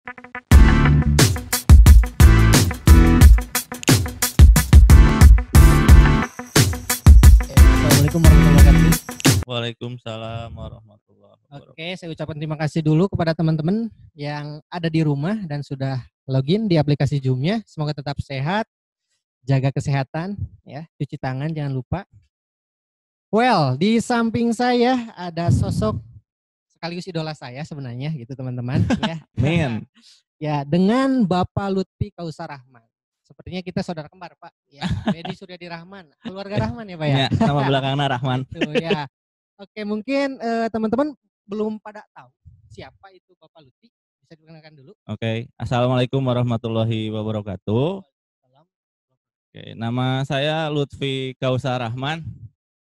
Assalamualaikum warahmatullahi wabarakatuh. Waalaikumsalam warahmatullahi wabarakatuh. Oke, saya ucapkan terima kasih dulu kepada teman-teman yang ada di rumah dan sudah login di aplikasi Zoom-nya. Semoga tetap sehat, jaga kesehatan, ya, cuci tangan jangan lupa. Well, di samping saya ada sosok sekaligus idola saya sebenarnya gitu teman-teman ya. Min. Ya, dengan Bapak Lutfi Kausar Rahman. Sepertinya kita saudara kembar, Pak. Ya, Benny Suryadi Rahman, keluarga Rahman ya, Pak ya. Ya, nama belakangnya Rahman. Itu ya. Oke, mungkin teman-teman belum pada tahu siapa itu Bapak Lutfi. Bisa diperkenalkan dulu. Oke, Assalamualaikum warahmatullahi wabarakatuh. Oke, nama saya Lutfi Kausar Rahman,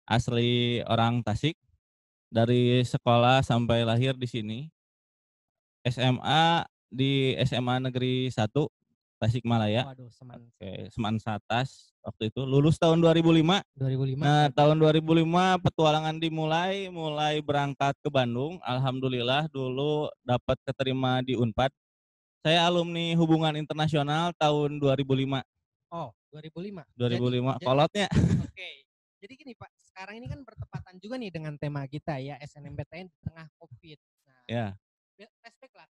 asli orang Tasik. Dari sekolah sampai lahir di sini. SMA di SMA Negeri 1 Tasikmalaya. Waduh, Oke, Seman Satas waktu itu. Lulus tahun 2005. 2005. Nah, tahun 2005 petualangan mulai berangkat ke Bandung. Alhamdulillah dulu dapat keterima di Unpad. Saya alumni Hubungan Internasional tahun 2005. Oh, 2005. 2005 kolotnya. Oke. Jadi gini Pak, sekarang ini kan bertepatan juga nih dengan tema kita ya, SNMPTN di tengah Covid. Nah, Ya. Flashback lah.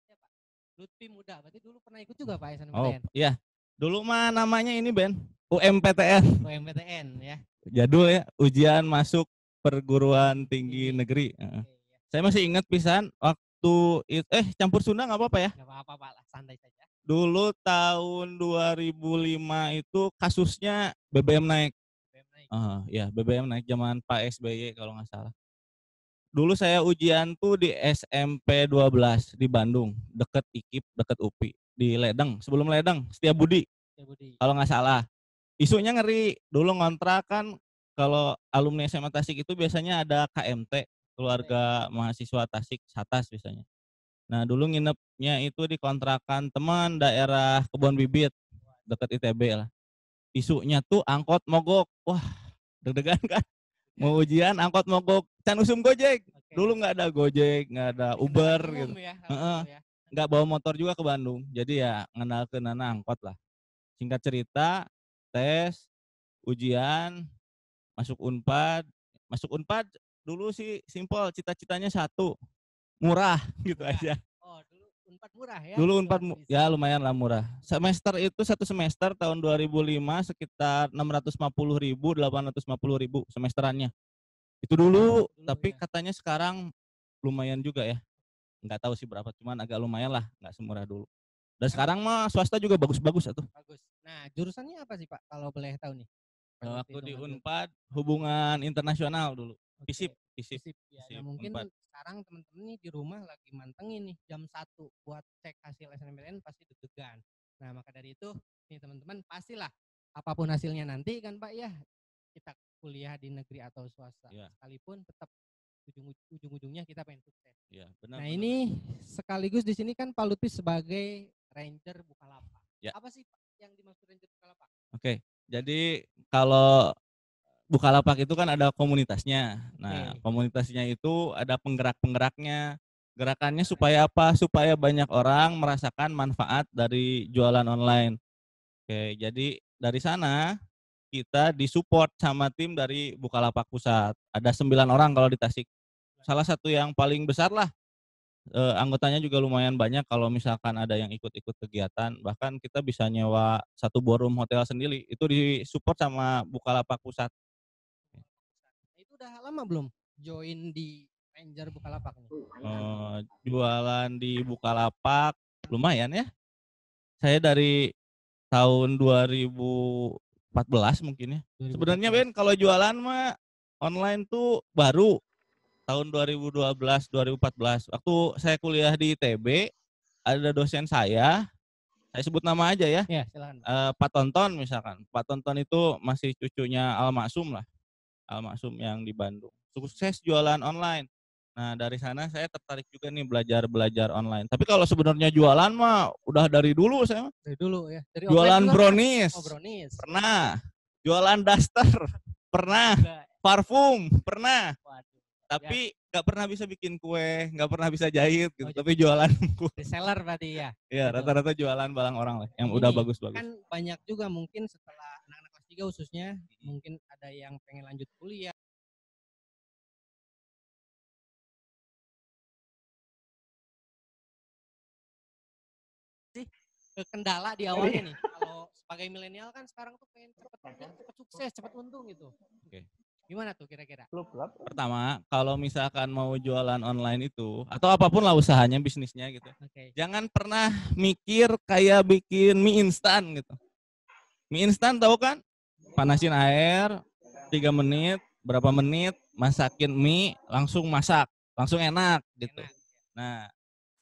Ya, Pak. Lutfi muda, berarti dulu pernah ikut juga Pak Oh, SNMPTN? iya. Dulu mah namanya ini Ben, UMPTN. UMPTN ya. Jadul ya, ujian masuk perguruan tinggi negeri. Saya masih ingat pisan waktu campur Sunda nggak apa-apa ya? Nggak apa-apa Pak, santai saja. Dulu tahun 2005 itu kasusnya BBM naik. Ya, BBM naik zaman Pak SBY kalau nggak salah. Dulu saya ujian tuh di SMP 12 di Bandung, deket IKIP, deket UPI, di Ledeng, sebelum Ledeng, Setiabudi. Kalau nggak salah. Isunya ngeri, dulu ngontrak kan kalau alumni SMA Tasik itu biasanya ada KMT, keluarga mahasiswa Tasik, Satas biasanya. Nah, dulu nginepnya itu di kontrakan teman daerah Kebon Bibit, deket ITB lah. Isunya tuh angkot mogok, wah deg-degan kan. Mau ujian angkot mogok, can usum Gojek. Dulu nggak ada Gojek, nggak ada Uber gitu. Ya, Nggak bawa motor juga ke Bandung, jadi ya ngenal ke nana angkot lah. Singkat cerita, tes, ujian, masuk Unpad. Masuk Unpad dulu sih simpel, cita-citanya satu, murah gitu aja. Oh, dulu Unpad murah ya? Dulu Unpad ya lumayan lah murah. Semester itu satu semester tahun 2005 sekitar 650.000, 850.000 semesterannya. Itu dulu, tapi katanya sekarang lumayan juga ya. Nggak tahu sih berapa, cuman agak lumayan lah, nggak semurah dulu. Dan sekarang mah swasta juga bagus-bagus atuh. Bagus. Nah, jurusannya apa sih Pak kalau boleh tahu nih? Aku di Unpad Hubungan Internasional dulu. FISIP. Ya, nah mungkin sekarang teman-teman nih di rumah lagi mantengin nih jam 1 buat cek hasil SNMPTN pasti deg-degan. Nah, maka dari itu nih teman-teman pastilah apapun hasilnya nanti kan Pak ya, kita kuliah di negeri atau swasta. Ya. Sekalipun tetap ujung-ujungnya kita pengen sukses. Ya, benar. Nah, ini sekaligus di sini kan Pak Lutfi sebagai Ranger Bukalapak. Ya. Apa sih Pak yang dimaksud Ranger Bukalapak? Oke. Jadi kalau Bukalapak itu kan ada komunitasnya. Nah, komunitasnya itu ada penggerak-penggeraknya. Gerakannya supaya apa? Supaya banyak orang merasakan manfaat dari jualan online. Oke, jadi dari sana kita disupport sama tim dari Bukalapak Pusat. Ada 9 orang kalau di Tasik. Salah satu yang paling besar lah. Anggotanya juga lumayan banyak kalau misalkan ada yang ikut-ikut kegiatan. Bahkan kita bisa nyewa satu ballroom hotel sendiri. Itu disupport sama Bukalapak Pusat. Itu udah lama belum join di Ranger Bukalapak nih? Jualan di Bukalapak lumayan ya. Saya dari tahun 2014 mungkin ya. Sebenarnya Ben kalau jualan mah online tuh baru tahun 2012 2014. Waktu saya kuliah di ITB ada dosen saya sebut nama aja ya. Ya, silakan. Pak Tonton misalkan. Pak Tonton itu masih cucunya Almaksum lah. Almaksum yang di Bandung. Sukses jualan online. Nah, dari sana saya tertarik juga nih belajar online. Tapi kalau sebenarnya jualan mah udah dari dulu saya. Dari dulu ya. Dari jualan brownies. Oh, brownies. Pernah. Jualan daster. Pernah. Parfum. Pernah. Tapi nggak pernah bisa bikin kue, nggak pernah bisa jahit gitu, tapi jadi jualan kue. reseller berarti ya? Iya, Gitu. rata-rata jualan barang orang lah, yang Ini udah bagus-bagus. kan banyak juga mungkin setelah anak-anak kelas 3 khususnya, mungkin ada yang pengen lanjut kuliah. Kendala di awalnya nih, kalau sebagai milenial kan sekarang tuh pengen cepet sukses, cepet untung gitu. Oke. Gimana tuh kira-kira? Pertama, kalau misalkan mau jualan online itu, atau apapun lah usahanya, bisnisnya gitu, jangan pernah mikir kayak bikin mie instan gitu. Mie instan tahu kan? Panasin air 3 menit, berapa menit, masakin mie, langsung masak, langsung enak gitu. Nah,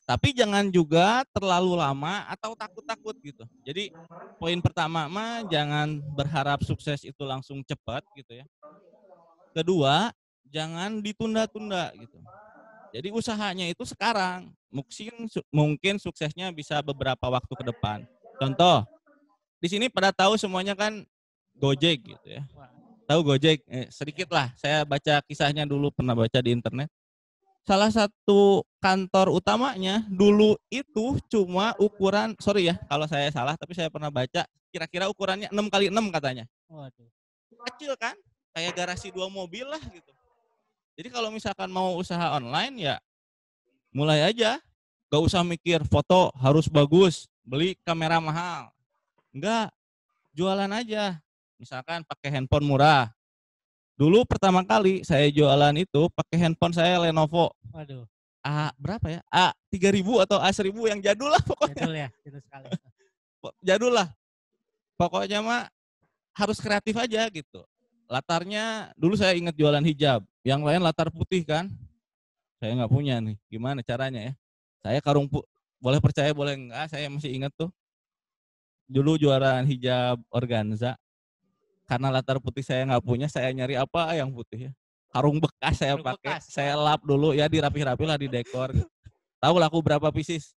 tapi jangan juga terlalu lama atau takut-takut gitu. Jadi poin pertama mah jangan berharap sukses itu langsung cepat gitu ya. Kedua, jangan ditunda-tunda gitu. Jadi usahanya itu sekarang, mungkin suksesnya bisa beberapa waktu ke depan. Contoh, di sini pada tahu semuanya kan Gojek gitu ya. Tahu Gojek? Sedikit lah, saya baca kisahnya dulu, pernah baca di internet. Salah satu kantor utamanya dulu itu cuma ukuran, sorry ya kalau saya salah, tapi saya pernah baca kira-kira ukurannya 6x6 katanya. Waduh. Kecil kan, kayak garasi 2 mobil lah gitu. Jadi kalau misalkan mau usaha online ya mulai aja, gak usah mikir foto harus bagus, beli kamera mahal. Enggak, jualan aja. Misalkan pakai handphone murah. Dulu pertama kali saya jualan itu pakai handphone saya Lenovo. Waduh. A berapa ya? A3000 atau A1000 yang jadul lah pokoknya. Jadul ya, jadul sekali. Jadul lah. Pokoknya mah harus kreatif aja gitu. Latarnya dulu saya ingat jualan hijab, yang lain latar putih kan. Saya nggak punya nih, gimana caranya ya? Saya boleh percaya boleh enggak, saya masih ingat tuh. Dulu jualan hijab organza. Karena latar putih saya nggak punya, saya nyari apa yang putih ya. Karung bekas saya pakai, saya lap dulu ya, dirapih-rapih lah di dekor. Gitu. Tahu laku berapa pieces?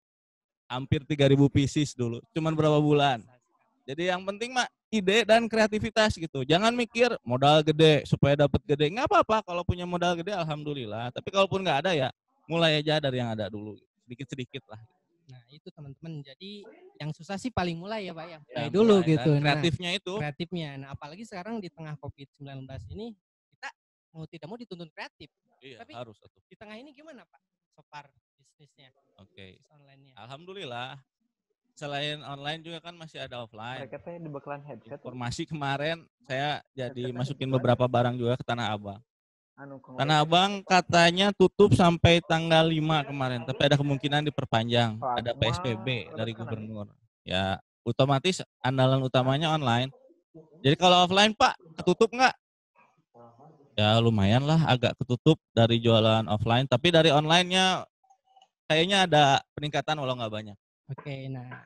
Hampir 3.000 pieces dulu, cuman berapa bulan. Jadi yang penting mah ide dan kreativitas gitu. Jangan mikir modal gede supaya dapat gede. Nggak apa-apa kalau punya modal gede, alhamdulillah. Tapi kalaupun nggak ada ya, mulai aja dari yang ada dulu, sedikit-sedikit lah. Nah itu teman-teman, jadi yang susah sih paling mulai ya Pak ya, mulai dulu gitu. Kreatifnya itu. Kreatifnya, nah apalagi sekarang di tengah COVID-19 ini, kita mau tidak mau dituntut kreatif. Iya, tapi harus. Di tengah ini gimana Pak, sopar bisnisnya? Oke. Online-nya. Alhamdulillah, selain online juga kan masih ada offline. Mereka teh di bakalan headset. Informasi kemarin saya jadi masukin beberapa barang juga ke Tanah Abang. Tanah Abang katanya tutup sampai tanggal 5 kemarin, tapi ada kemungkinan diperpanjang. Ada PSBB dari gubernur. Ya, otomatis andalan utamanya online. Jadi kalau offline Pak, ketutup nggak? Ya lumayan lah, agak ketutup dari jualan offline. Tapi dari online-nya kayaknya ada peningkatan walau nggak banyak. Oke, nah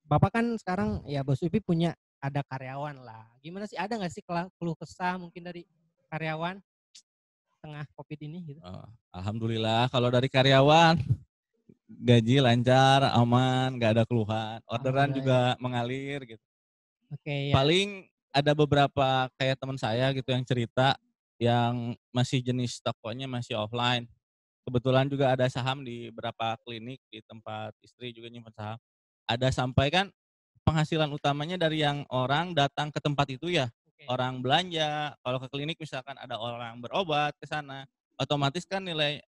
Bapak kan sekarang ya Bos Upi punya ada karyawan lah. Gimana sih, ada nggak sih keluh kesah mungkin dari karyawan tengah COVID ini gitu? Alhamdulillah kalau dari karyawan gaji lancar, aman, nggak ada keluhan. Orderan juga mengalir gitu. Oke, ya. Paling ada beberapa kayak teman saya gitu yang cerita yang masih jenis tokonya masih offline. Kebetulan juga ada saham di beberapa klinik di tempat istri juga nyimpan saham. Ada sampai kan penghasilan utamanya dari yang orang datang ke tempat itu ya. Orang belanja, kalau ke klinik misalkan ada orang berobat ke sana, otomatis kan nilai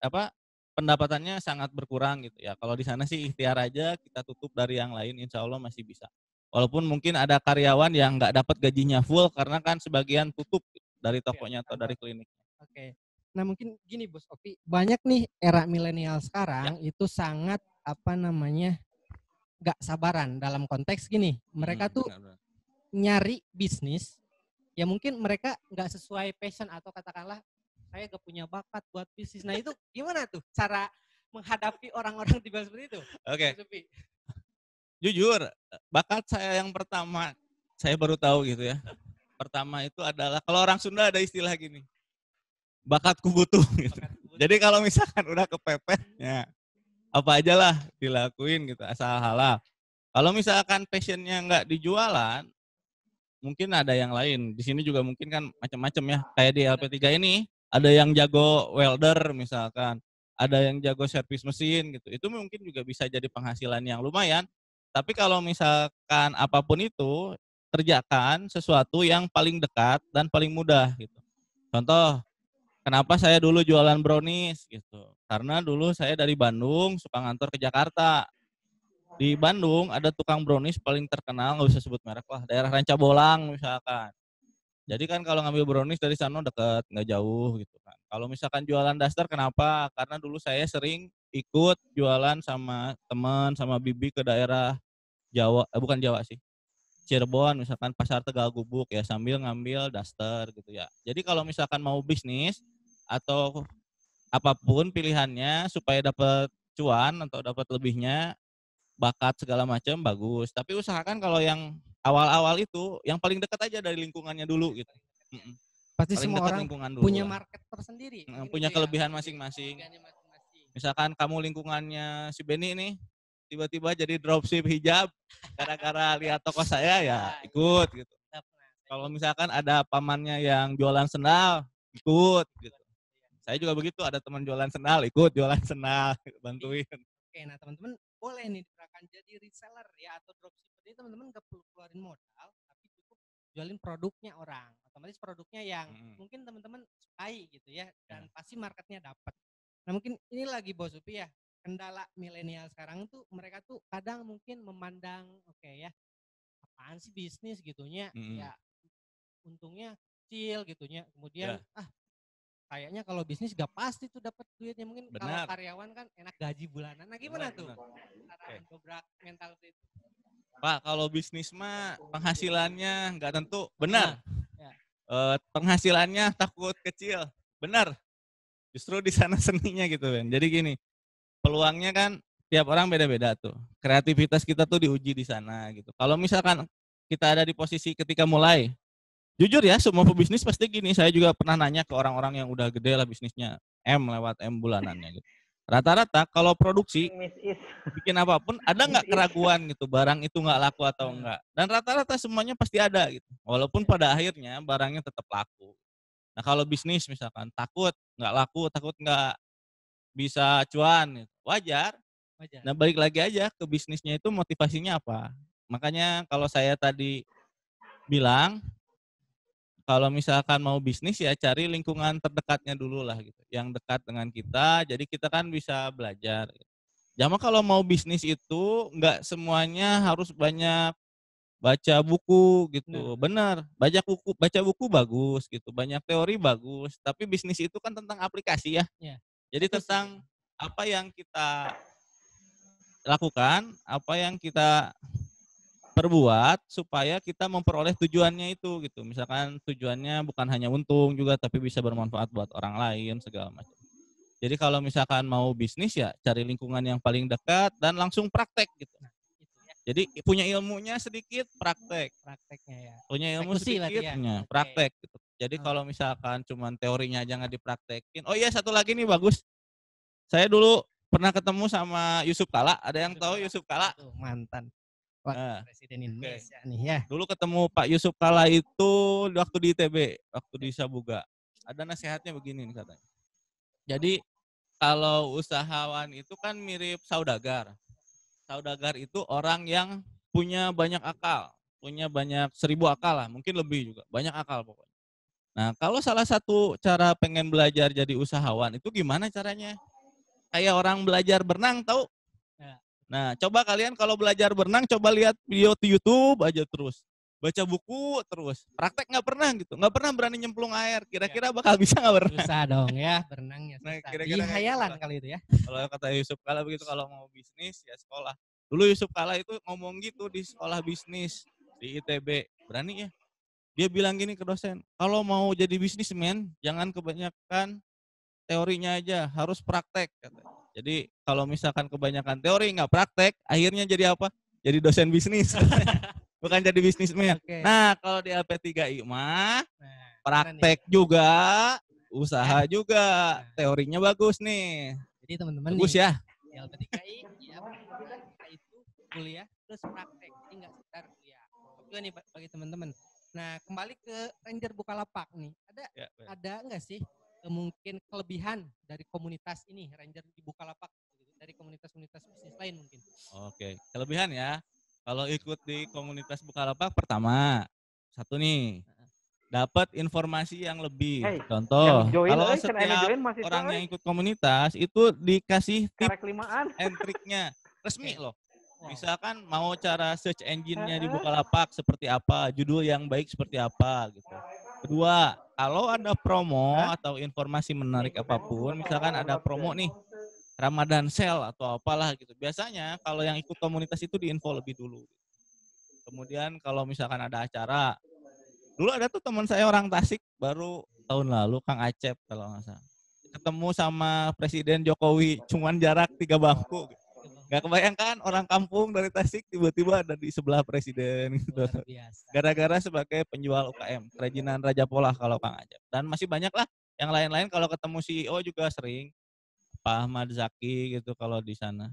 pendapatannya sangat berkurang gitu ya. Kalau di sana sih ikhtiar aja, kita tutup dari yang lain, insya Allah masih bisa. Walaupun mungkin ada karyawan yang nggak dapat gajinya full karena kan sebagian tutup dari tokonya atau dari klinik. Oke. Nah mungkin gini Bos Opi, banyak nih era milenial sekarang itu sangat nggak sabaran dalam konteks gini. Mereka tuh nyari bisnis ya mungkin mereka nggak sesuai passion atau katakanlah saya gak punya bakat buat bisnis. Nah itu gimana tuh cara menghadapi orang-orang tiba seperti itu? Oke. Jujur, bakat saya yang pertama, saya baru tahu gitu ya. Pertama itu adalah, kalau orang Sunda ada istilah gini, bakatku butuh gitu. Jadi kalau misalkan udah kepepet, ya apa aja lah dilakuin gitu, asal halal. Kalau misalkan passionnya nggak dijualan, mungkin ada yang lain. Di sini juga mungkin kan macam-macam ya. Kayak di LP3 ini, ada yang jago welder misalkan, ada yang jago servis mesin gitu. Itu mungkin juga bisa jadi penghasilan yang lumayan. Tapi kalau misalkan apapun itu, kerjakan sesuatu yang paling dekat dan paling mudah gitu. Contoh, kenapa saya dulu jualan brownies gitu. Karena dulu saya dari Bandung suka ngantor ke Jakarta. Di Bandung ada tukang brownies paling terkenal, nggak usah sebut merek lah, daerah Ranca Bolang misalkan. Jadi kan kalau ngambil brownies dari sana deket, nggak jauh gitu kan. Kalau misalkan jualan daster kenapa? Karena dulu saya sering ikut jualan sama teman, sama bibi ke daerah Jawa, bukan Jawa sih, Cirebon misalkan pasar Tegal Gubuk ya sambil ngambil daster gitu ya. Jadi kalau misalkan mau bisnis atau apapun pilihannya supaya dapat cuan atau dapat lebihnya, bakat segala macam bagus. Tapi usahakan kalau yang awal-awal itu yang paling dekat aja dari lingkungannya dulu gitu. Pasti Paling semua dekat orang lingkungan dulu punya lah. market tersendiri. Punya Gitu ya, kelebihan masing-masing. Misalkan kamu lingkungannya si Beni nih, tiba-tiba jadi dropship hijab gara-gara lihat toko saya ya ikut gitu. Kalau misalkan ada pamannya yang jualan sendal, ikut gitu. Saya juga begitu, ada teman jualan sendal, ikut jualan sendal, bantuin. Oke, nah teman-teman boleh nih akan jadi reseller ya atau dropshipper ini teman-teman gak perlu keluarin modal, tapi cukup jualin produknya orang. Otomatis produknya yang mungkin teman-teman sukai gitu ya, dan pasti marketnya dapat. Nah mungkin ini lagi Bos Upi ya, kendala milenial sekarang tuh mereka tuh kadang mungkin memandang oke ya, apaan sih bisnis gitunya, ya untungnya kecil gitunya. Kemudian kayaknya kalau bisnis gak pasti tuh dapat duitnya, mungkin kalau karyawan kan enak gaji bulanan. Nah gimana tuh cara mendobrak mental itu? Pak, kalau bisnis mah penghasilannya nggak tentu, benar. Penghasilannya takut kecil, benar. Justru di sana seninya gitu kan. Jadi gini, peluangnya kan tiap orang beda-beda tuh. Kreativitas kita tuh diuji di sana gitu. Kalau misalkan kita ada di posisi ketika mulai, jujur ya semua pebisnis pasti gini, saya juga pernah nanya ke orang-orang yang udah gede lah bisnisnya, lewat M bulanannya gitu. Rata-rata kalau produksi bikin apapun ada nggak keraguan gitu barang itu nggak laku atau enggak, dan rata-rata semuanya pasti ada gitu, walaupun pada akhirnya barangnya tetap laku. Nah kalau bisnis misalkan takut nggak laku, takut nggak bisa cuan gitu. Wajar. Nah balik lagi aja ke bisnisnya itu motivasinya apa. Makanya kalau saya tadi bilang kalau misalkan mau bisnis ya cari lingkungan terdekatnya dulu lah gitu, yang dekat dengan kita, jadi kita kan bisa belajar. Cuma kalau mau bisnis itu nggak semuanya harus banyak baca buku gitu, benar. Baca buku bagus gitu, banyak teori bagus, tapi bisnis itu kan tentang aplikasi ya. Jadi tentang apa yang kita lakukan, apa yang kita perbuat supaya kita memperoleh tujuannya itu gitu. Misalkan tujuannya bukan hanya untung juga tapi bisa bermanfaat buat orang lain segala macam. Jadi kalau misalkan mau bisnis ya cari lingkungan yang paling dekat dan langsung praktek gitu. Jadi punya ilmunya sedikit prakteknya ya. Punya ilmu sedikit punya praktek gitu. Jadi kalau misalkan cuman teorinya aja nggak dipraktekin. Oh iya satu lagi nih bagus. Saya dulu pernah ketemu sama Yusuf Kala. Ada yang tahu Yusuf Kala? Mantan Wakil Presiden Indonesia nih ya. Dulu ketemu Pak Yusuf Kala itu waktu di ITB, waktu di Sabuga. Ada nasihatnya begini nih katanya. Jadi kalau usahawan itu kan mirip saudagar. Saudagar itu orang yang punya banyak akal, punya banyak 1000 akal lah, mungkin lebih juga, banyak akal pokoknya. Nah kalau salah satu cara pengen belajar jadi usahawan itu gimana caranya? Kayak orang belajar berenang tahu? Nah, coba kalian kalau belajar berenang, coba lihat video di YouTube aja terus. Baca buku terus. Praktek nggak pernah gitu. Nggak pernah berani nyemplung air. Kira-kira bakal bisa nggak berenang? Susah dong ya berenangnya. Nah, Susah. kira-kira Hayalan gitu kali itu ya. Kalau kata Yusuf Kala begitu, kalau mau bisnis ya sekolah. Dulu Yusuf Kala itu ngomong gitu di sekolah bisnis di ITB. Berani ya. Dia bilang gini ke dosen, kalau mau jadi bisnismen jangan kebanyakan teorinya aja, harus praktek katanya. Jadi kalau misalkan kebanyakan teori nggak praktek, akhirnya jadi apa? Jadi dosen bisnis. Bukan jadi bisnismen. Nah kalau di LP3I mah praktek juga, usaha juga, teorinya bagus nih. Jadi teman-teman bagus nih, ya. Di LP3I ya kita itu kuliah terus praktek, jadi nggak sekedar kuliah. Juga nih bagi teman-teman. Nah kembali ke Ranger Bukalapak nih, ada nggak sih mungkin kelebihan dari komunitas ini Ranger di Bukalapak gitu, dari komunitas-komunitas bisnis lain mungkin? Oke, kelebihan ya. Kalau ikut di komunitas Bukalapak pertama, satu nih, dapat informasi yang lebih. Hey, Contoh, yang join, kalau kan anu setiap join mahasiswa, orang yang ikut komunitas itu dikasih tips karek limaan. and triknya resmi loh. Wow. Misalkan mau cara search engine-nya di Bukalapak seperti apa, judul yang baik seperti apa gitu. Kedua, kalau ada promo atau informasi menarik apapun, misalkan ada promo nih, Ramadan sale atau apalah gitu. Biasanya kalau yang ikut komunitas itu diinfo lebih dulu. Kemudian kalau misalkan ada acara, dulu ada tuh teman saya orang Tasik baru tahun lalu, Kang Acep kalau nggak salah. Ketemu sama Presiden Jokowi, cuman jarak 3 bangku. Gak kebayangkan orang kampung dari Tasik tiba-tiba ada di sebelah presiden gitu. Gara-gara sebagai penjual UKM, kerajinan Raja Polah kalau Kang Ajab. Dan masih banyak lah yang lain-lain kalau ketemu CEO juga sering. Pak Ahmad Zaki gitu kalau di sana.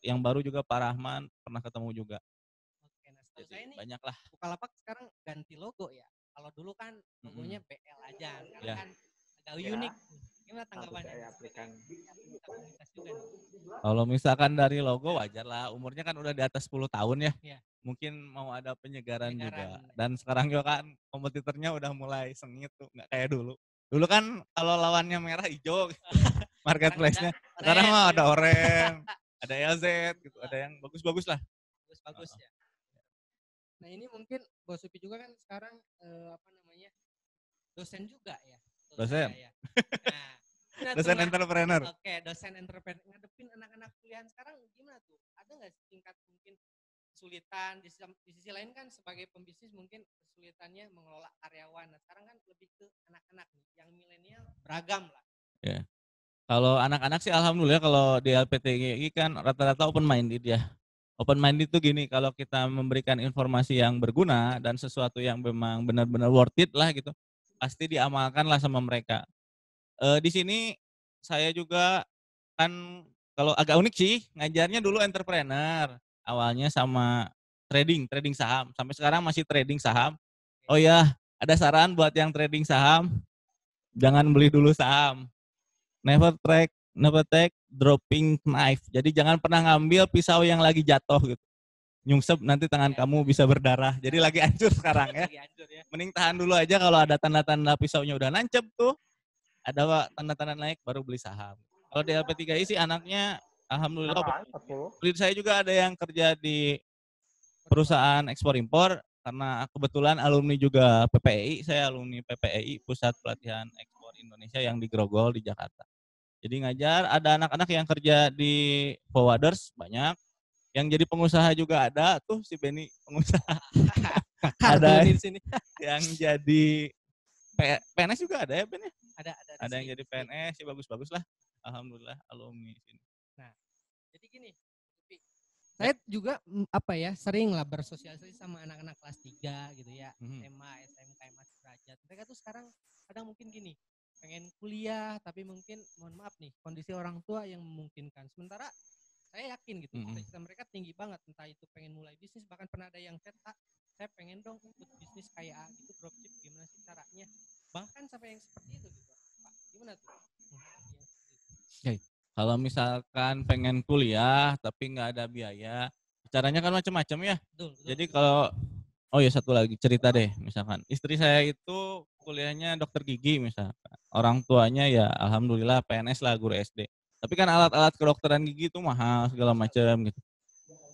Yang baru juga Pak Rahman pernah ketemu juga. Oke, nah setahu saya nih banyak lah. Bukalapak sekarang ganti logo ya. Kalau dulu kan logonya BL aja, sekarang kan agak unik. Gimana tanggapannya? Komunitas juga nih. Kalau misalkan dari logo wajar lah, umurnya kan udah di atas 10 tahun ya. Mungkin mau ada penyegaran juga. Dan sekarang juga kan kompetitornya udah mulai sengit tuh, nggak kayak dulu. Dulu kan kalau lawannya merah hijau gitu, marketplace-nya. Sekarang mah ada oranye, ada LZ gitu, ada yang bagus-bagus lah. Bagus-bagus ya. Nah ini mungkin Bos Upi juga kan sekarang dosen juga ya. Dosen. Ya. Nah, dosen entrepreneur. Oke, dosen entrepreneur. Ngadepin anak-anak kuliahan sekarang gimana tuh? Ada nggak tingkat mungkin kesulitan di sisi lain kan sebagai pembisnis mungkin kesulitannya mengelola karyawan. Nah sekarang kan lebih ke anak-anak nih, yang milenial beragam lah. Ya. Kalau anak-anak sih alhamdulillah kalau di LPTGI kan rata-rata open minded ya. Open minded itu gini, kalau kita memberikan informasi yang berguna dan sesuatu yang memang benar-benar worth it lah gitu, pasti diamalkan lah sama mereka. Di sini saya juga kan kalau agak unik sih, ngajarnya dulu entrepreneur, awalnya sama trading saham, sampai sekarang masih trading saham. Oh ya, ada saran buat yang trading saham, jangan beli dulu saham. Never take dropping knife. Jadi jangan pernah ngambil pisau yang lagi jatuh gitu. Nyungsep nanti tangan kamu bisa berdarah. Jadi lagi hancur sekarang ya. Mending tahan dulu aja, kalau ada tanda-tanda pisaunya udah nancep tuh, ada tanda-tanda naik baru beli saham. Kalau di LP3I sih anaknya alhamdulillah. Saya juga ada yang kerja di perusahaan ekspor impor, karena kebetulan alumni juga PPEI, saya alumni PPEI, Pusat Pelatihan Ekspor Indonesia yang di Grogol di Jakarta. Jadi ngajar, ada anak-anak yang kerja di forwarders banyak, yang jadi pengusaha juga ada tuh si Benny pengusaha. Ada di sini. Yang jadi PNS juga ada ya Ben ya? Ada yang jadi PNS, ya bagus-bagus lah. Alhamdulillah alumni sini. Nah, jadi gini, saya juga sering lah bersosialisasi sama anak-anak kelas 3 gitu ya, SMA, SMK, Mas Derajat. Mereka tuh sekarang kadang mungkin gini, pengen kuliah tapi mungkin mohon maaf nih, kondisi orang tua yang memungkinkan. Sementara saya yakin gitu, cita-cita mereka tinggi banget, entah itu pengen mulai bisnis, bahkan pernah ada yang chat, saya pengen dong ikut bisnis kayak gitu, dropship, gimana sih caranya? Bahkan sampai yang seperti itu gitu, Pak. Gimana tuh? Kalau misalkan pengen kuliah tapi nggak ada biaya, caranya kan macam-macam ya. Jadi kalau satu lagi cerita deh, misalkan istri saya itu kuliahnya dokter gigi misalkan, orang tuanya ya alhamdulillah PNS lah, guru SD. Tapi kan alat-alat kedokteran gigi itu mahal segala macam gitu.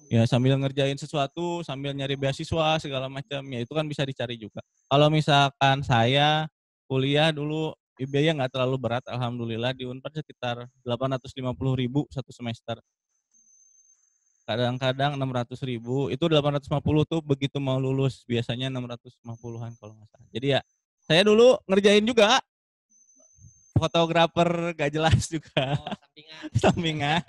Ya sambil ngerjain sesuatu, sambil nyari beasiswa segala macam, ya itu kan bisa dicari juga. Kalau misalkan saya kuliah dulu, biaya nggak terlalu berat, alhamdulillah di Unpad sekitar 850.000 satu semester. Kadang-kadang 600.000, itu 850 tuh begitu mau lulus, biasanya 650-an kalau nggak salah. Jadi ya saya dulu ngerjain juga fotografer gak jelas juga, sampingan.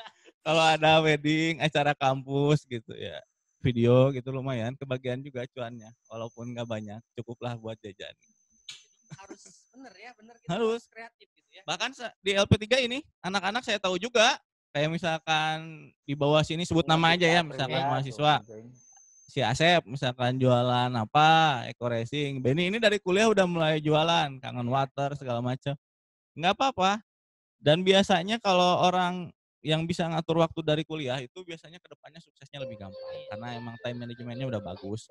Kalau ada wedding, acara kampus gitu ya, video gitu lumayan, kebagian juga cuannya, walaupun nggak banyak, cukuplah buat jajan. Harus bener gitu, harus kreatif gitu ya. Bahkan di LP3 ini anak-anak saya tahu juga, kayak misalkan di bawah sini sebut nama aja ya, misalkan mahasiswa si Asep misalkan jualan apa, eco racing. Benny ini dari kuliah udah mulai jualan, Kangen Water segala macam. nggak apa-apa. Dan biasanya kalau orang yang bisa ngatur waktu dari kuliah itu biasanya ke depannya suksesnya lebih gampang, karena emang time manajemennya udah bagus.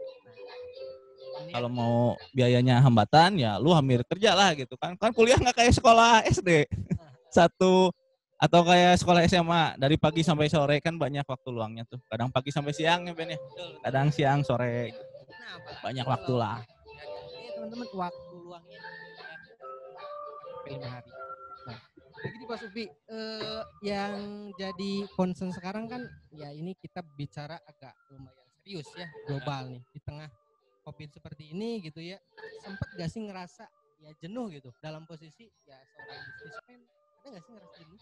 Kalau mau biayanya hambatan, ya lu hampir kerja lah gitu kan. Kan kuliah nggak kayak sekolah SD. Satu atau kayak sekolah SMA dari pagi sampai sore kan banyak waktu luangnya tuh. Kadang pagi sampai siang ya Ben ya. Kadang siang sore. Nah, Banyak waktu lah. Jadi teman-teman waktu luangnya ya kita 5 hari. Nah, begini Pak Sufi, yang jadi concern sekarang kan ya ini kita bicara agak lumayan serius ya, global nih di tengah COVID seperti ini gitu ya. Sempat gak sih ngerasa ya jenuh gitu dalam posisi ya seorang businessman, ada gak sih ngerasa jenuh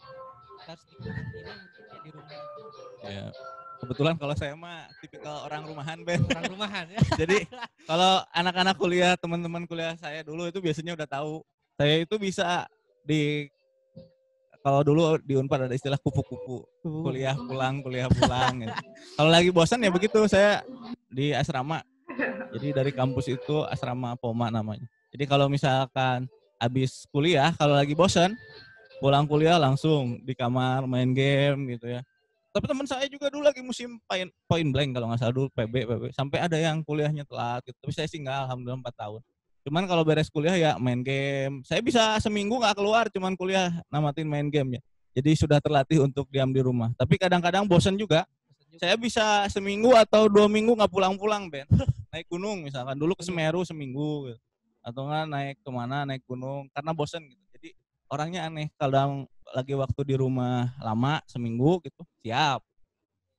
harus di karantina mungkin ya di rumah? Ya, kebetulan kalau saya mah tipikal orang rumahan Ben. Orang rumahan ya. Jadi kalau anak-anak kuliah, teman-teman kuliah saya dulu itu biasanya udah tahu saya itu bisa di kalau dulu di Unpad ada istilah kupu-kupu, kuliah pulang gitu. Kalau lagi bosan ya begitu, saya di asrama. Jadi dari kampus itu asrama Poma namanya. Jadi kalau misalkan habis kuliah, kalau lagi bosan, pulang kuliah langsung di kamar main game gitu ya. Tapi teman saya juga dulu lagi musim point blank kalau nggak salah dulu PB, sampai ada yang kuliahnya telat gitu. Tapi saya sih nggak, alhamdulillah 4 tahun. Cuman kalau beres kuliah ya main game. Saya bisa seminggu nggak keluar, cuman kuliah namatin main game ya. Jadi sudah terlatih untuk diam di rumah. Tapi kadang-kadang bosan juga. Saya bisa seminggu atau 2 minggu nggak pulang-pulang Ben. Naik gunung misalkan dulu ke Semeru seminggu gitu. Atau nggak naik kemana naik gunung karena bosan gitu. Jadi orangnya aneh. Kadang lagi waktu di rumah lama seminggu gitu siap.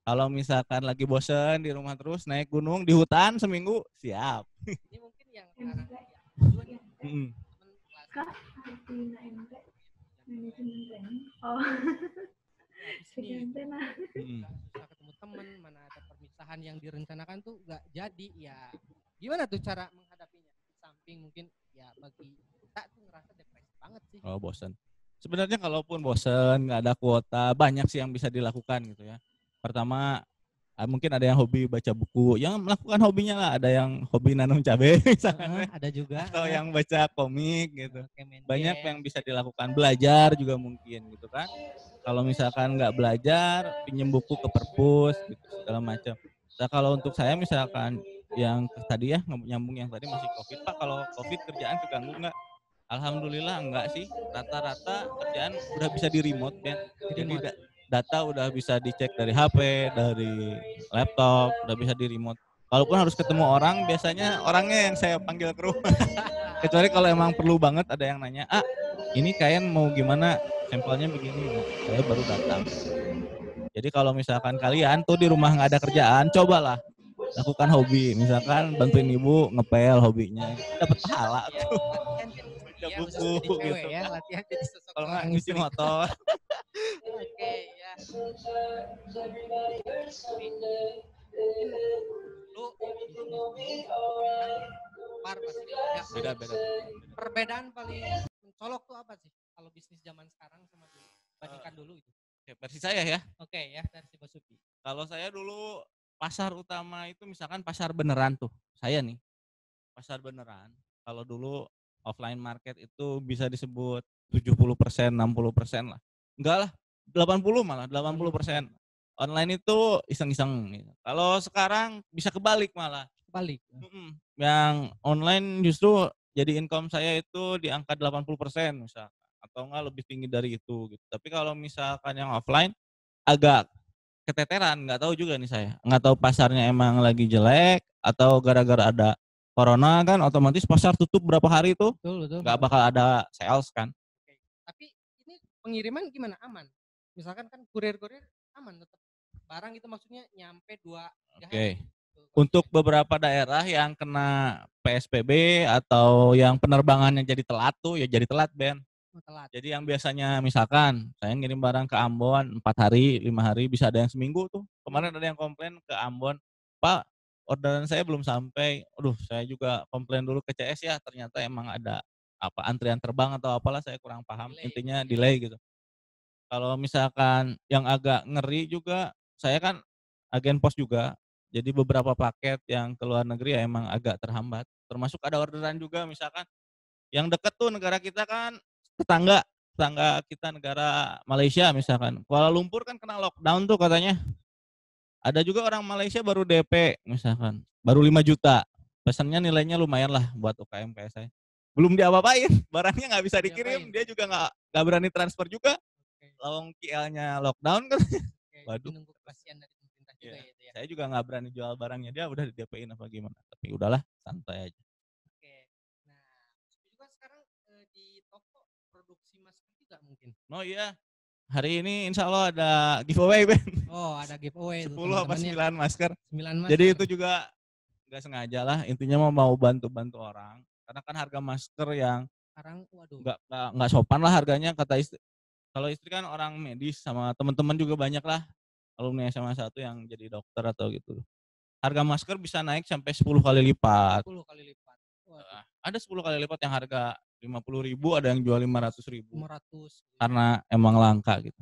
Kalau misalkan lagi bosen di rumah terus naik gunung di hutan seminggu siap. Ini mungkin yang sekarang ya Kak, oh susah ketemu teman, mana ada perpisahan yang direncanakan tuh nggak jadi ya. Gimana tuh cara menghadapinya? Di samping mungkin ya bagi kita tuh ngerasa depresi banget sih. Oh bosen. Sebenarnya kalaupun bosen nggak ada kuota banyak sih yang bisa dilakukan gitu ya. Pertama mungkin ada yang hobi baca buku, yang melakukan hobinya lah. Ada yang hobi nanam cabai misalkan, ada juga. Atau yang baca komik gitu. Banyak yang bisa dilakukan. Belajar juga mungkin gitu kan. Kalau misalkan nggak belajar, pinjem buku ke perpus gitu segala macam. Nah kalau untuk saya misalkan yang tadi ya nyambung yang tadi masih COVID Pak, kalau COVID kerjaan keganggu nggak? Alhamdulillah enggak sih. Rata-rata kerjaan udah bisa di remote kan. Jadi data udah bisa dicek dari HP, dari laptop, udah bisa di remote. Walaupun harus ketemu orang, biasanya orangnya yang saya panggil ke rumah. Kecuali kalau emang perlu banget ada yang nanya, ini kain mau gimana, sampelnya begini, nah, saya baru datang. Jadi kalau misalkan kalian tuh di rumah nggak ada kerjaan, cobalah lakukan hobi. Misalkan bantuin ibu ngepel hobinya, dapat pahala tuh. Baca buku gitu ya, latihan jadi sosok kalau nggak ngisi motor. Oke ya. Beda. Perbedaan paling mencolok tuh apa sih kalau bisnis zaman sekarang sama dulu? Bandingkan dulu itu. Oke, versi saya ya. Oke ya, versi Basuki. Kalau saya dulu pasar utama itu misalkan pasar beneran tuh. Saya nih. Pasar beneran. Kalau dulu offline market itu bisa disebut 70%, 60% lah. Enggak lah, 80 malah, 80%. Online itu iseng-iseng. Kalau sekarang bisa kebalik malah. Kebalik. Yang online justru jadi income saya itu di angka 80% misalkan. Atau enggak lebih tinggi dari itu gitu. Tapi kalau misalkan yang offline agak keteteran, nggak tahu juga nih saya. Nggak tahu pasarnya emang lagi jelek atau gara-gara ada corona kan otomatis pasar tutup berapa hari itu. Betul. Nggak bakal ada sales kan. Oke. Tapi ini pengiriman gimana? Aman? Misalkan kan kurir-kurir aman tetap. Barang itu maksudnya nyampe 2-3 hari. Untuk beberapa daerah yang kena PSBB atau yang penerbangannya jadi telat tuh ya jadi telat Ben. Telat. Jadi yang biasanya misalkan saya ngirim barang ke Ambon 4 hari, 5 hari, bisa ada yang seminggu tuh. Kemarin ada yang komplain ke Ambon, Pak orderan saya belum sampai. Aduh saya juga komplain dulu ke CS ya, ternyata emang ada antrian terbang atau apalah saya kurang paham. Intinya delay gitu. Kalau misalkan yang agak ngeri juga, saya kan agen pos juga. Jadi beberapa paket yang ke luar negeri ya emang agak terhambat. Termasuk ada orderan juga misalkan yang deket tuh negara kita kan tetangga. tetangga kita negara Malaysia misalkan. Kuala Lumpur kan kena lockdown tuh katanya. Ada juga orang Malaysia baru DP misalkan, baru 5 juta. Pesannya nilainya lumayan lah buat UKM kayak saya. Belum diapa-apain, barangnya nggak bisa dikirim, dia juga nggak berani transfer juga. Lawang KL-nya lockdown kan. Waduh. Nunggu kepastian dari pemerintah juga ya itu ya. Saya juga nggak berani jual barangnya, dia udah di DP-in apa gimana. Tapi udahlah, santai aja. Oke. Nah, juga sekarang di toko produksi masker juga mungkin. Oh iya. Hari ini insya Allah ada giveaway, Ben. Oh, ada giveaway 10 apa 9 masker. 9 masker. Jadi itu juga nggak sengaja lah, intinya mau bantu-bantu orang. Karena kan harga masker yang sekarang waduh. Nggak sopan lah harganya, kata istri. Kalau istri kan orang medis, sama teman-teman juga banyak lah alumni SMA 1 yang jadi dokter atau gitu. Harga masker bisa naik sampai 10 kali lipat. 10 kali lipat. Ada 10 kali lipat yang harga 50.000, ada yang jual 500.000. 500. Karena emang langka gitu.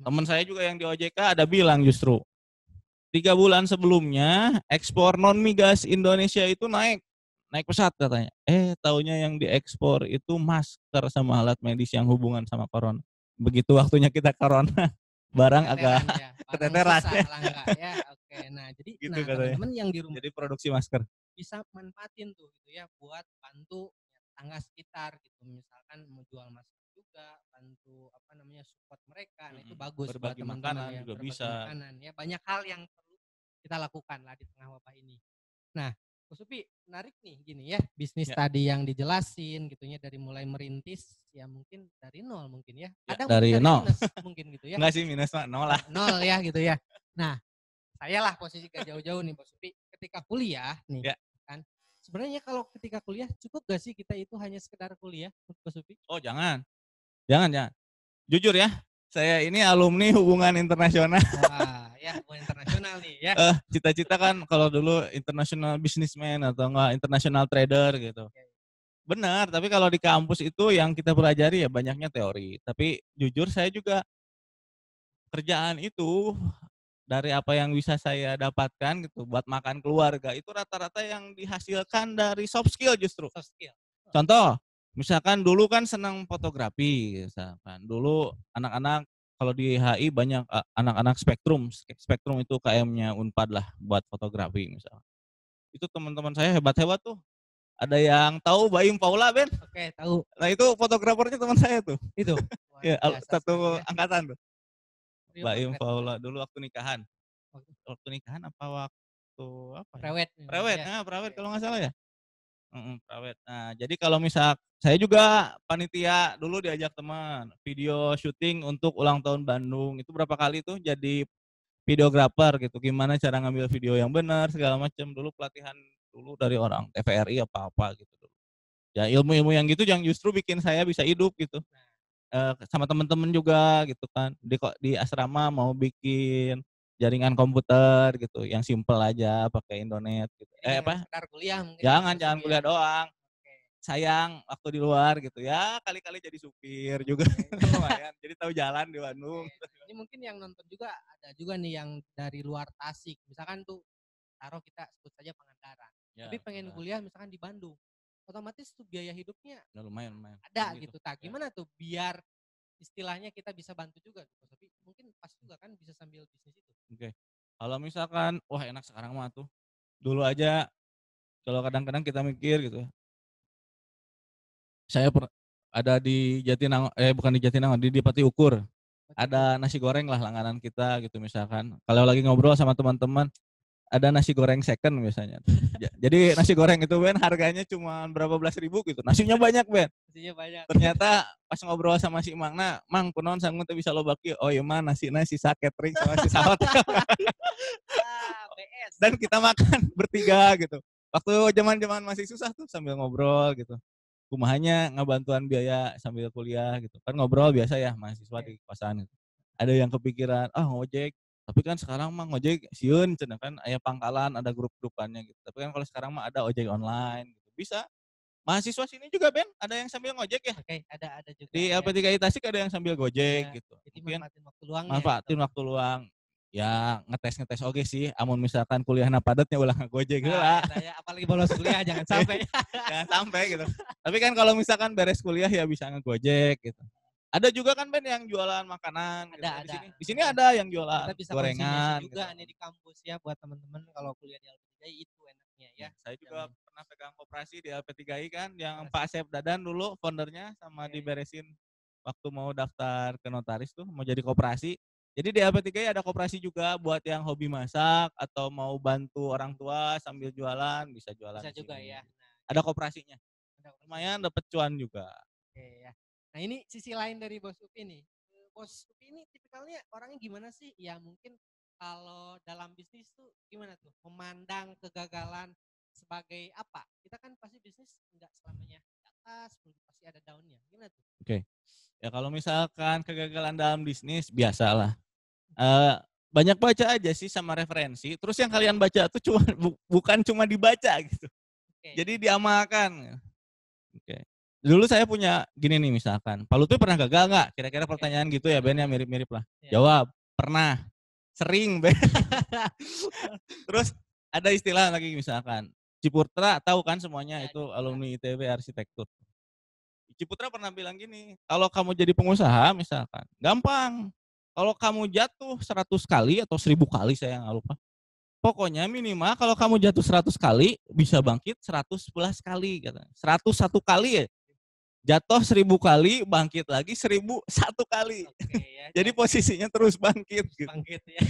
Teman saya juga yang di OJK ada bilang justru 3 bulan sebelumnya ekspor non migas Indonesia itu naik pesat katanya. Taunya yang diekspor itu masker sama alat medis yang hubungan sama corona. Begitu waktunya kita corona, barang agak keteteran ya. Oke, nah jadi gitu teman-teman yang di rumah jadi produksi masker bisa manfaatin tuh gitu ya buat bantu tetangga sekitar gitu. Misalkan mau jual masker juga, bantu support mereka. Nah, itu bagus buat teman-teman ya. Juga bisa. Makanan ya, banyak hal yang perlu kita lakukan lah di tengah wabah ini. Nah, Mas Upi, menarik nih gini ya, bisnis tadi yang dijelasin gitu ya, dari mulai merintis ya mungkin dari nol mungkin ya. Ada dari nol minus mungkin gitu ya. Enggak sih, minus mah nol lah. Nol ya gitu ya. Nah, saya lah posisi gak jauh-jauh nih Mas Upi, ketika kuliah nih kan. Sebenarnya kalau ketika kuliah cukup gak sih kita itu hanya sekedar kuliah, Mas Upi? Oh, jangan. Jujur ya, saya ini alumni hubungan internasional. Wah, ya hubungan internasional nih ya. Cita-cita kan kalau dulu international businessman atau enggak international trader gitu. Benar, tapi kalau di kampus itu yang kita pelajari ya banyaknya teori. Tapi jujur saya juga kerjaan itu dari apa yang bisa saya dapatkan gitu buat makan keluarga itu rata-rata yang dihasilkan dari soft skill justru. Soft skill. Contoh, misalkan dulu kan senang fotografi, misalkan dulu anak-anak kalau di HI banyak anak-anak spektrum itu KM-nya Unpad lah buat fotografi misalnya. Itu teman-teman saya hebat-hebat tuh. Ada yang tahu Baim Paula, Ben? Oke, tahu. Nah itu fotografernya teman saya tuh. Itu. Ya, satu angkatan tuh. Baim Paula dulu waktu nikahan. Waktu nikahan apa waktu apa? Prawet kalau nggak salah ya. Prawet. Nah, jadi kalau misal saya juga panitia dulu diajak teman video syuting untuk ulang tahun Bandung. Itu berapa kali tuh jadi videografer gitu. Gimana cara ngambil video yang benar segala macam. Dulu pelatihan dulu dari orang TVRI apa-apa gitu dulu. Ya ilmu-ilmu yang gitu yang justru bikin saya bisa hidup gitu. Sama teman-teman juga gitu kan. Di asrama mau bikin jaringan komputer gitu, yang simple aja pakai Indonet gitu. Sekedar kuliah mungkin. Jangan kuliah doang. Sayang waktu di luar gitu ya, kali-kali jadi supir juga lumayan. Jadi tahu jalan di Bandung. Ini mungkin yang nonton juga ada juga nih yang dari luar Tasik. Misalkan tuh taruh kita sebut saja Pangandaran. Tapi pengen kuliah misalkan di Bandung. Otomatis tuh biaya hidupnya lumayan ada gitu. Gimana tuh biar istilahnya kita bisa bantu juga gitu. Tapi mungkin pas juga kan bisa sambil bisnis itu. Oke. Kalau misalkan wah enak sekarang mah tuh. Dulu aja kalau kadang-kadang kita mikir gitu. Saya ada di Jatinangor, bukan di Jatinangor, di Pati Ukur. Ada nasi goreng lah langganan kita gitu misalkan. Kalau lagi ngobrol sama teman-teman, ada nasi goreng second misalnya. Jadi nasi goreng itu Ben harganya cuma berapa belas ribu gitu. Nasinya banyak Ben. Nasinya banyak. Ternyata pas ngobrol sama si Mangna, Mang kunaon sanggup teh bisa loba kieu. Oh iya mah nasi catering sama si sawat. Dan kita makan bertiga gitu. Waktu zaman-zaman masih susah tuh sambil ngobrol gitu. Kumahanya ngebantuan biaya sambil kuliah gitu. Kan ngobrol biasa ya mahasiswa di kosan gitu. Ada yang kepikiran, ngojek. Tapi kan sekarang mah ngojek sieun cenah kan aya pangkalan, ada grup-grupannya gitu. Tapi kan kalau sekarang mah ada ojek online gitu. Bisa. Mahasiswa sini juga Ben, ada yang sambil ngojek ya. Oke, ada juga. Di LP3I Tasik ada yang sambil gojek gitu. Jadi manfaatin waktu luang. Manfaatin waktu luang. Ya ngetes oke sih, amun misalkan kuliahna padatnya ulah ngegojek heula. Apalagi bolos kuliah jangan sampai. Jangan sampai gitu. Tapi kan kalau misalkan beres kuliah ya bisa ngegojek gitu. Ada juga kan Ben yang jualan makanan gitu. Ada. Di sini ada yang jualan Kita bisa gorengan konsumsi juga gitu. nih di kampus ya buat teman-teman kalau kuliah di LP3I itu enaknya ya. Saya juga pernah pegang koperasi di LP3I kan yang Koperasi. Pak Asep Dadan dulu foundernya sama diberesin waktu mau daftar ke notaris tuh mau jadi koperasi. Jadi di LP3I ada koperasi juga buat yang hobi masak atau mau bantu orang tua sambil jualan bisa jualan Bisa di juga sini. ya. Ada koperasinya. Lumayan dapat cuan juga. Oke ya. Nah ini sisi lain dari Bos Upi nih. Bos Upi ini tipikalnya orangnya gimana sih? Ya mungkin kalau dalam bisnis tuh gimana tuh? Memandang kegagalan sebagai apa? Kita kan pasti bisnis nggak selamanya di atas, pasti ada downnya. Gimana tuh? Oke. Ya kalau misalkan kegagalan dalam bisnis biasalah. Banyak baca aja sih sama referensi. Terus yang kalian baca tuh bukan cuma dibaca gitu. Jadi diamalkan. Oke. Dulu saya punya gini nih misalkan, Pak Lutfi pernah gagal nggak? Kira-kira pertanyaan gitu ya Ben, yang mirip-mirip lah. Jawab, pernah, sering Ben. Terus ada istilah lagi misalkan, Ciputra tahu kan semuanya itu alumni ITB arsitektur. Ciputra pernah bilang gini, kalau kamu jadi pengusaha misalkan, gampang. Kalau kamu jatuh 100 kali atau 1000 kali saya nggak lupa. Pokoknya minimal kalau kamu jatuh 100 kali, bisa bangkit 111 kali. 101 kali ya. Jatuh 1000 kali, bangkit lagi 1001 kali. Ya, jadi posisinya terus bangkit. Gitu. Bangkit ya.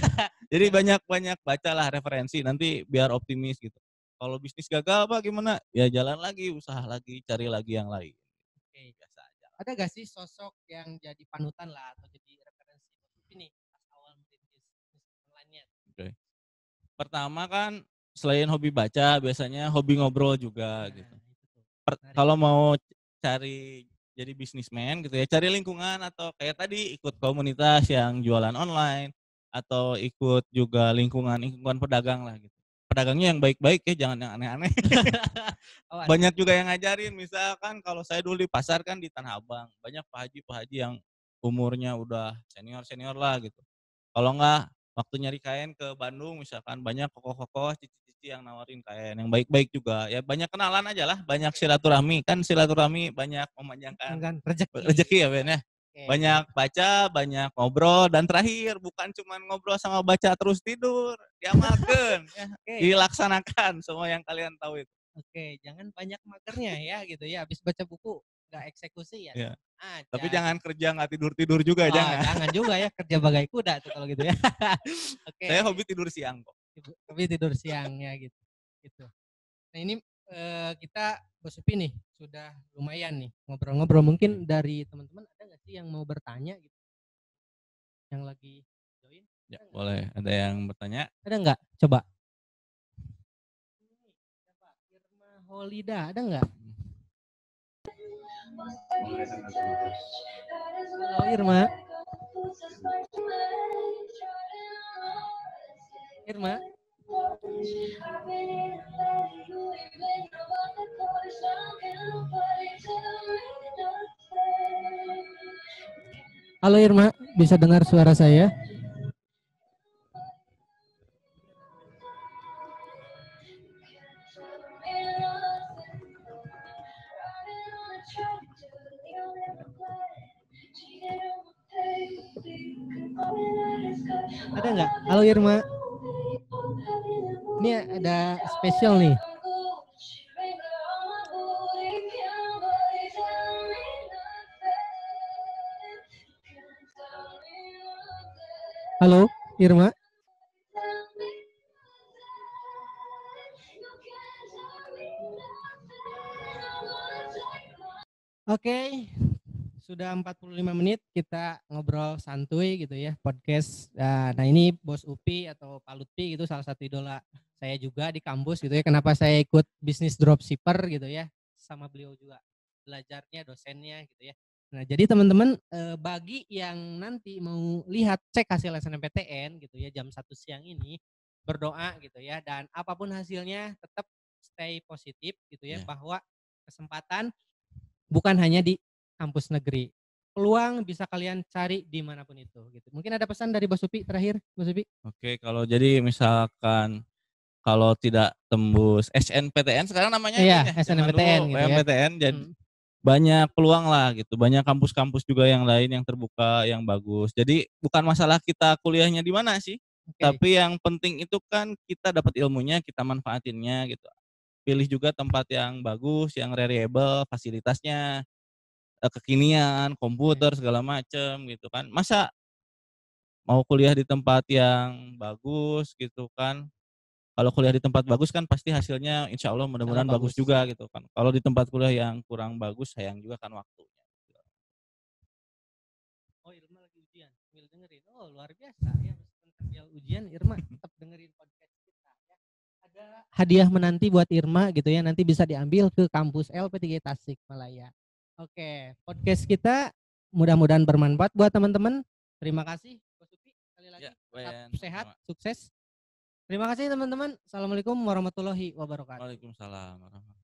Jadi banyak-banyak bacalah referensi, nanti biar optimis gitu. Kalau bisnis gagal apa gimana? Ya jalan lagi, usaha lagi, cari lagi yang lain. Oke, biasa aja. Ada gak sih sosok yang jadi panutan lah atau jadi referensi ini pas awal merintis online-nya? Oke. Pertama kan selain hobi baca, biasanya hobi ngobrol juga gitu. Kalau mau cari jadi bisnismen gitu ya, cari lingkungan atau kayak tadi ikut komunitas yang jualan online atau ikut juga lingkungan pedagang lah gitu. Pedagangnya yang baik-baik ya, jangan yang aneh-aneh. Banyak juga yang ngajarin, misalkan kalau saya dulu di pasar kan di Tanah Abang, banyak Pak Haji yang umurnya udah senior lah gitu. Kalau enggak waktu nyari kain ke Bandung misalkan banyak kokoh-kokoh cici-cici yang nawarin kain yang baik-baik juga. Ya banyak kenalan aja lah, banyak silaturahmi. Kan silaturahmi banyak memanjangkan rezeki ya Ben ya. Banyak baca, banyak ngobrol, dan terakhir bukan cuma ngobrol sama baca terus tidur, diamalkan ya. Dilaksanakan semua yang kalian tahu itu. Oke, jangan banyak magernya ya gitu ya. Habis baca buku nggak eksekusi ya. Tapi jangan kerja nggak tidur juga, jangan. Jangan juga ya, kerja bagai kuda tuh kalau gitu ya. Oke. Saya hobi tidur siang kok. Hobi tidur siang ya gitu. Nah ini kita Bos Upi nih sudah lumayan nih ngobrol-ngobrol. Mungkin dari teman-teman ada nggak sih yang mau bertanya gitu? Yang lagi join? Ya boleh. Ada yang bertanya? Ada nggak? Coba. Irma Holida ada nggak? Halo Irma. Irma. Halo Irma, bisa dengar suara saya? Ada nggak? Halo Irma. Ini ada spesial nih. Halo Irma. Oke, sudah 45 menit kita ngobrol santuy gitu ya, podcast. Nah ini Bos Upi atau Pak Lutfi gitu, salah satu idola saya juga di kampus gitu ya. Kenapa saya ikut bisnis dropshipper gitu ya, sama beliau juga belajarnya, dosennya gitu ya. Nah jadi teman-teman bagi yang nanti mau lihat cek hasil SNMPTN gitu ya jam 1 siang ini, berdoa gitu ya, dan apapun hasilnya tetap stay positif gitu ya, bahwa kesempatan bukan hanya di kampus negeri. Peluang bisa kalian cari dimanapun itu. Gitu. Mungkin ada pesan dari Bos Upi terakhir, Bos Upi? Oke, kalau jadi misalkan kalau tidak tembus SNPTN sekarang namanya SNMPTN dulu gitu ya. PMPTN jadi banyak peluang lah gitu, banyak kampus-kampus juga yang lain yang terbuka, yang bagus. Jadi bukan masalah kita kuliahnya di mana sih, tapi yang penting itu kan kita dapat ilmunya, kita manfaatinnya gitu. Pilih juga tempat yang bagus, yang reliable, fasilitasnya, kekinian, komputer segala macem gitu kan. Masa mau kuliah di tempat yang bagus gitu kan, kalau kuliah di tempat bagus kan pasti hasilnya insya Allah mudah-mudahan bagus juga gitu kan. Kalau di tempat kuliah yang kurang bagus sayang juga kan waktunya. Oh, Irma lagi ujian, sambil dengerin. Oh, luar biasa ya, meskipun sambil ujian Irma tetap dengerin podcast kita ya. Ada hadiah menanti buat Irma gitu ya, nanti bisa diambil ke kampus LP3 Tasikmalaya. Oke, podcast kita mudah-mudahan bermanfaat buat teman-teman. Terima kasih Bos Upi sekali lagi. Ya, Tetap sehat, sukses. Terima kasih teman-teman. Assalamualaikum warahmatullahi wabarakatuh. Waalaikumsalam warahmatullahi wabarakatuh.